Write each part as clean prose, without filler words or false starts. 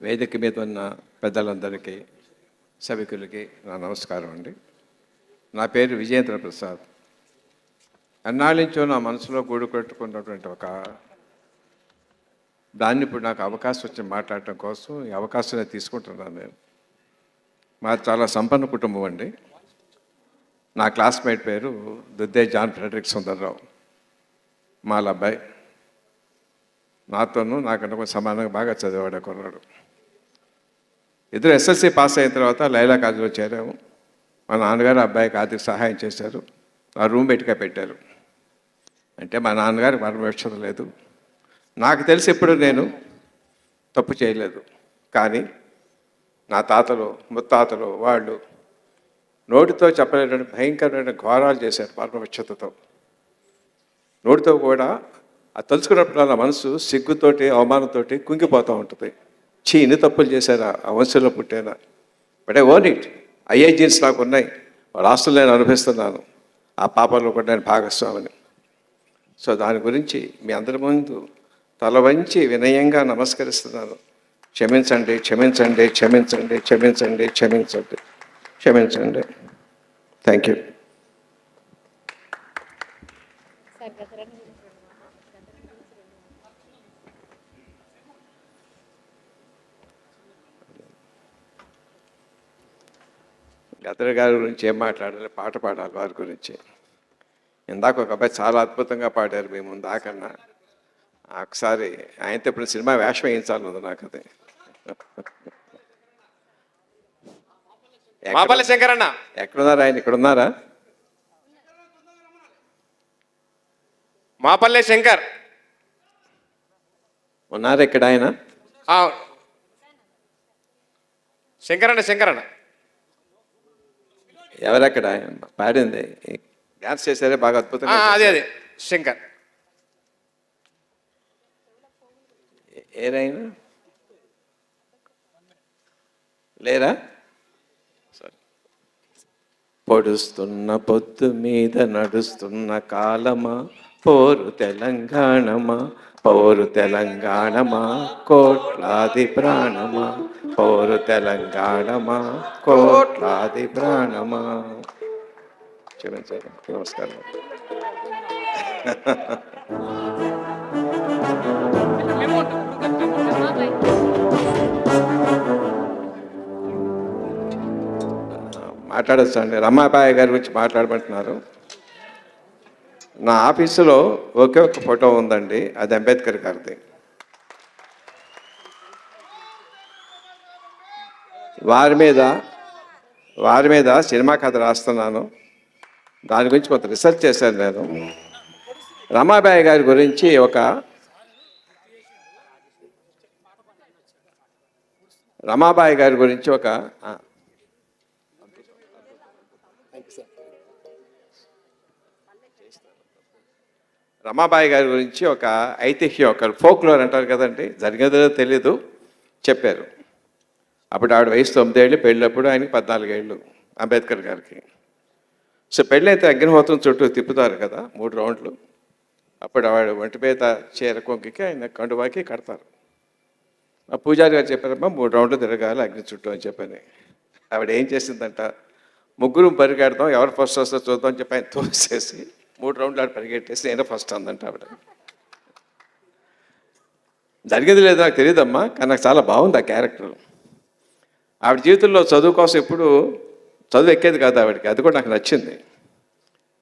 వేదిక మీద ఉన్న పెద్దలందరికీ, సభికులకి నా నమస్కారం అండి. నా పేరు విజయేంద్ర ప్రసాద్. ఎన్నాళ్ళ నుంచో నా మనసులో గూడు కట్టుకున్నటువంటి ఒక దాన్ని ఇప్పుడు నాకు అవకాశం వచ్చి మాట్లాడటం కోసం ఈ అవకాశాన్ని తీసుకుంటున్నాను. నేను మాది చాలా సంపన్న కుటుంబం అండి. నా క్లాస్మేట్ పేరు దుద్దే జాన్ ఫ్రెడరిక్ సుందర్రావు. మాల అబ్బాయి నాతోనూ నాకన్నా కొంచెం సమానంగా బాగా చదివాడు కుర్రాడు. ఇద్దరు ఎస్ఎస్సి పాస్ అయిన తర్వాత లైలా కాలేజీలో చేరాము. మా నాన్నగారు అబ్బాయికి ఆర్థిక సహాయం చేశారు. ఆ రూమ్మేట్గా పెట్టారు. అంటే మా నాన్నగారు పరమేశ్వరం లేదు. నాకు తెలిసి ఎప్పుడు నేను తప్పు చేయలేదు. కానీ నా తాతలు ముత్తాతలు వాళ్ళు నోటితో చెప్పలేనటువంటి భయంకరమైన ఘోరాలు చేశారు పరమవిచ్చతతో. నోటితో కూడా అది తలుచుకున్నప్పుడు నా మనసు సిగ్గుతోటి అవమానంతో కుంగిపోతూ ఉంటుంది. ఇన్ని తప్పులు చేశారా ఆ వంశంలో పుట్టేనా? But I own it. ఐఏ జీన్స్ నాకు ఉన్నాయి. వాళ్ళ ఆస్తులు నేను అనుభవిస్తున్నాను. ఆ పాపంలో కూడా నేను భాగస్వామిని. సో దాని గురించి మీ అందరి ముందు తల వంచి వినయంగా నమస్కరిస్తున్నాను. క్షమించండి, క్షమించండి, క్షమించండి, క్షమించండి, క్షమించండి, క్షమించండి. Thank you. గదర్ గారి గురించి ఏం మాట్లాడాలి? పాట పాడాలి వారి గురించి. ఇందాక ఒక అబ్బాయి చాలా అద్భుతంగా పాడారు మీ ముందు దాకన్నా. ఒకసారి ఆయనతో ఇప్పుడు సినిమా వేషం వేయించాలి ఉంది నాకు. అది మాపల్లి శంకరన్న ఎక్కడున్నారు? ఆయన ఇక్కడ ఉన్నారా? మాపల్లె శంకర్ ఉన్నారా ఇక్కడ ఆయన? శంకరన్న శంకరన్న ఎవరక్కడ? ఆయన పాడింది డ్యాన్స్ చేశారే బాగా అద్భుతంగా. అదే అదే శంకర్. ఏరైనా లేరా? పొడుస్తున్న పొద్దు మీద నడుస్తున్న కాలమా, పోరు తెలంగాణమా, పోరు తెలంగాణమా, కోట్లాది ప్రాణమా, పోరు తెలంగాణమా, కోట్లాది ప్రాణమా. క్షమించండి. నమస్కారం. మాట్లాడచ్చు అండి. రమాబాయి గారి గురించి మాట్లాడమంటున్నారు. నా ఆఫీసులో ఒకే ఒక ఫోటో ఉందండి. అది అంబేద్కర్ గారిది. వారి మీద సినిమా కథ రాస్తున్నాను. దాని గురించి కొంత రీసెర్చ్ చేశాను నేను. రమాబాయి గారి గురించి ఒక ఐతిహ్యం, ఒక ఫోక్లోర్ అంటారు కదండి, జరిగేదో తెలీదు చెప్పారు. అప్పుడు ఆవిడ వయసు 9 ఏళ్ళు, పెళ్ళప్పుడు ఆయనకి 14 ఏళ్ళు అంబేద్కర్ గారికి. సో పెళ్ళైతే అగ్నిహోత్రం చుట్టూ తిప్పుతారు కదా 3 రౌండ్లు. అప్పుడు ఆవిడ ఒంటి మీద చీర కొంగికి ఆయన కండువాకి కడతారు. ఆ పూజారి గారు చెప్పారమ్మా 3 రౌండ్లు తిరగాలి అగ్ని చుట్టూ అని చెప్పని. ఆవిడ ఏం చేసిందంట, ముగ్గురు పరిగెడతాం, ఎవరు ఫస్ట్ వస్తుందో చూద్దాం అని చెప్పి ఆయన తోసేసి 3 రౌండ్లు ఆవిడ పరిగెట్టేసి నేనే ఫస్ట్ అందంట ఆవిడ. జరిగేది లేదు నాకు తెలియదమ్మా, కానీ నాకు చాలా బాగుంది ఆ క్యారెక్టర్. ఆవిడ జీవితంలో చదువు కోసం ఎప్పుడు చదువు ఎక్కేది కాదు ఆవిడకి, అది కూడా నాకు నచ్చింది.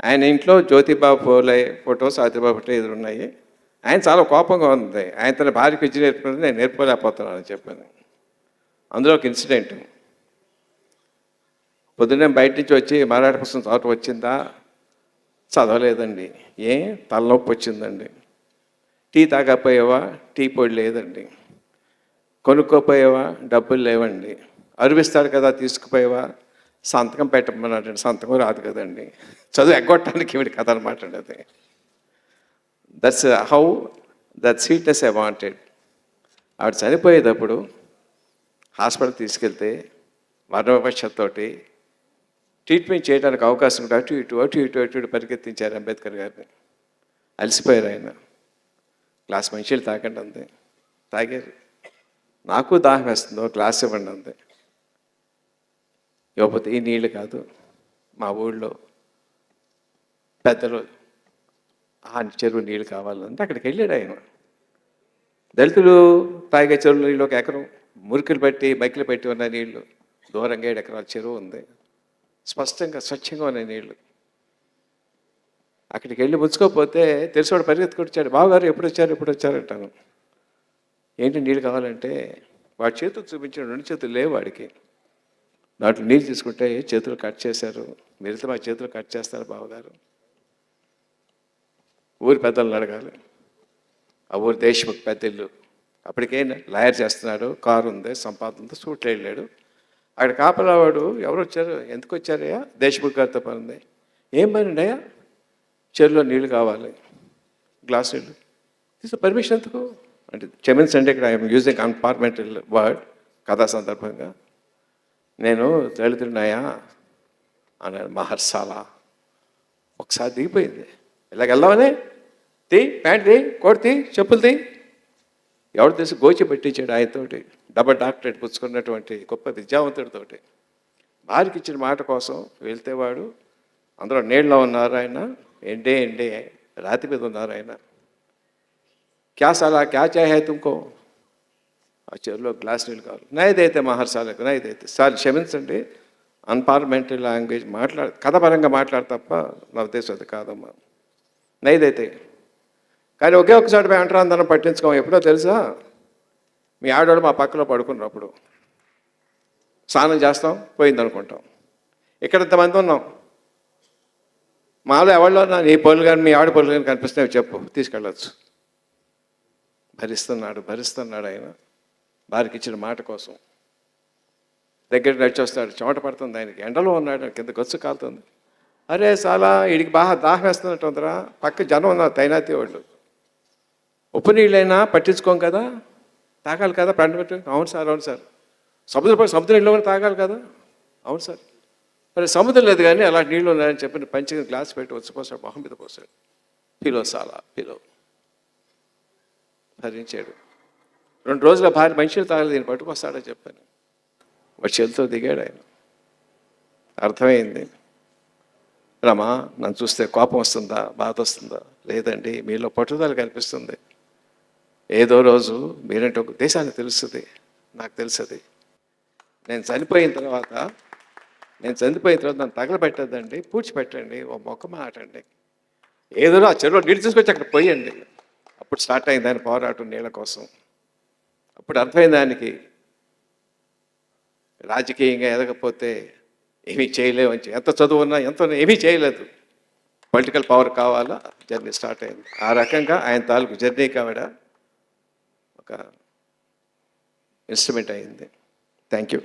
ఆయన ఇంట్లో జ్యోతిబా ఫోలే ఫోటో, సాతిబా ఫోటో ఎదురున్నాయి. ఆయన చాలా కోపంగా ఉంది. ఆయన తన భార్యకి విద్య నేర్పుకుంటే నేను నేర్పుకోలేకపోతున్నాను అని చెప్పాను. అందులో ఒక ఇన్సిడెంట్. పొద్దున్నే బయట నుంచి వచ్చి మరాఠ పుస్తకం చదవటం వచ్చిందా? చదవలేదండి. తలనొప్పి వచ్చిందండి. టీ తాగపోయావా? టీ పొడి లేదండి. కొనుక్కోపోయావా? డబ్బులు లేవండి. అరువిస్తాడు కదా తీసుకుపోయావా? సంతకం పెట్టమన్నాడండి. సంతకం రాదు కదండి. చదువు ఎగ్గొట్టడానికి వీడి కథ అనమాట అండి అది. That's how that sweetness I wanted. ఆవిడ చనిపోయేటప్పుడు హాస్పిటల్ తీసుకెళ్తే మరణోపక్షతోటి ట్రీట్మెంట్ చేయడానికి అవకాశం ఉంటే అటు ఇటు పరిగెత్తించారు అంబేద్కర్ గారిని. అలసిపోయారు ఆయన. గ్లాస్ మంచిలు తాగండి అంతే. తాగారు. నాకు దాహం వేస్తుందో గ్లాస్ ఇవ్వండి అంది. ఇవ్వకపోతే ఈ నీళ్ళు కాదు, మా ఊళ్ళో పెద్దలు ఆ చెరువు నీళ్ళు కావాలంటే అక్కడికి వెళ్ళాడు ఆయన. దళితులు తాగే చెరువు నీళ్ళు ఒక ఎకరం, మురికిలు పెట్టి బైకులు పెట్టి ఉన్న నీళ్లు, దూరంగా 7 ఎకరాల చెరువు ఉంది, స్పష్టంగా స్వచ్ఛంగా ఉన్న నీళ్లు. అక్కడికి వెళ్ళి ముచ్చుకోకపోతే తెలిసివాడు పరిగెత్తుకొచ్చాడు, బావగారు ఎప్పుడు వచ్చారు అంటాను. ఏంటి నీళ్ళు కావాలంటే వాడి చేతులు చూపించిన 2 చేతులు లేవు వాడికి. దాంట్లో నీళ్ళు తీసుకుంటే చేతులు కట్ చేశారు. మీరైతే మా చేతులు కట్ చేస్తారు బావగారు. ఊరి పెద్దలను అడగాలి. ఆ ఊరి దేశముఖ్ పెద్ద ఇల్లు, అప్పటికే లాయర్ చేస్తున్నాడు, కారు ఉంది, సంపాదన ఉంది, సూట్లో వెళ్ళాడు. అక్కడ కాపలావాడు ఎవరు వచ్చారు, ఎందుకు వచ్చారయ్యా, దేశముఖ్ గారితో పని ఉంది. ఏం పని అయ్యా, చెరువులో నీళ్ళు కావాలి, గ్లాసు నీళ్ళు తీసు, పర్మిషన్ ఎందుకు అంటే క్షమించండి, ఇక్కడ ఐఎమ్ యూజింగ్ అన్పార్మెంటల్ వర్డ్ కథా సందర్భంగా. నేను దళితుడినాయా అన్నాడు. మహర్సాల ఒకసారి దిగిపోయింది. ఇలాగ వెళ్దామని తీ, ప్యాంట్ తీ, కోట్ తీ, చెప్పులు తీ. ఎవరు తెలిసి గోచి పెట్టించాడు ఆయనతోటి, డబల్ డాక్టరేట్ పుచ్చుకున్నటువంటి గొప్ప విద్యావంతుడితోటి. భార్యకి ఇచ్చిన మాట కోసం వెళ్తే వాడు, అందరూ నీళ్ళలో ఉన్నారు ఆయన, ఎండే రాతి మీద ఉన్నారు ఆయన. క్యా సాలా క్యా చాయ్ హై తుమ్కో, ఆ చెరువులో గ్లాస్ నీళ్ళు కావాలి. నైదైతే మహర్సాలకు నైదైతే, సార్ క్షమించండి, అన్పార్లమెంటరీ లాంగ్వేజ్ కథపరంగా మాట్లాడు తప్ప నా ఉద్దేశం అది కాదమ్మా. నైదైతే కానీ ఒకే ఒకసారి పోయి అంటరాందరం పట్టించుకోం. ఎప్పుడో తెలుసా, మీ ఆడవాడు మా పక్కలో పడుకున్నప్పుడు స్నానం చేస్తాం, పోయింది అనుకుంటాం. ఇక్కడ ఇంతమంది ఉన్నాం, మాలో ఎవరిలో నీ పనులు కానీ మీ ఆడ పనులు కానీ కనిపిస్తాయి చెప్పు, తీసుకెళ్ళచ్చు. భరిస్తున్నాడు ఆయన వారికి ఇచ్చిన మాట కోసం. దగ్గర నడిచి వస్తాడు, చెమట పడుతుంది ఆయనకి, ఎండలో ఉన్నాడు, కింద గొచ్చు కాలుతుంది. అరే చాలా వీడికి బాగా దాహం వేస్తున్నట్టు ఉందరా, పక్క జనం ఉన్నారు తైనాతి వాళ్ళు. ఉప్పు నీళ్ళైనా పట్టించుకోం కదా, తాగాలి కదా పంట పెట్టి. అవును సార్ సముద్ర నీళ్ళు కూడా తాగాలి కదా. అవును సార్, మరి సముద్రం లేదు కానీ అలాంటి నీళ్ళు ఉన్నాయని చెప్పి పంచి గ్లాస్ పెట్టి వచ్చిపోసాడు, మొహం మీద పోసాడు. పిలో భరించాడు. 2 రోజుల భార్య మనుషులు తాగలేదు, దీన్ని పట్టుకొస్తాడని చెప్పాను. వాడి చేతితో దిగాడు ఆయన. అర్థమైంది, రమా నన్ను చూస్తే కోపం వస్తుందా, బాధ వస్తుందా? లేదండి, మీలో పట్టుదల కనిపిస్తుంది. ఏదో రోజు మీరంటే ఒక దేశానికి తెలుస్తుంది, నాకు తెలుస్తుంది. నేను చనిపోయిన తర్వాత నన్ను తగలబెట్టద్దండి, పూడ్చిపెట్టండి, ఓ మొక్క మాటండి. ఏదో ఆ చెరువులో నీళ్ళు తీసుకొచ్చి అక్కడ పోయండి. అప్పుడు స్టార్ట్ అయింది ఆయన పోరాటం నీళ్ళ కోసం. అప్పుడు అర్థమైంది ఆయనకి, రాజకీయంగా ఎదగకపోతే ఏమీ చేయలేమని. ఎంత చదువు ఉన్నా ఏమీ చేయలేదు, పొలిటికల్ పవర్ కావాలా, జర్నీ స్టార్ట్ అయింది. ఆ రకంగా ఆయన తాలూకు జర్నీ కావడ ఒక ఇన్స్ట్రుమెంట్ అయింది. Thank you.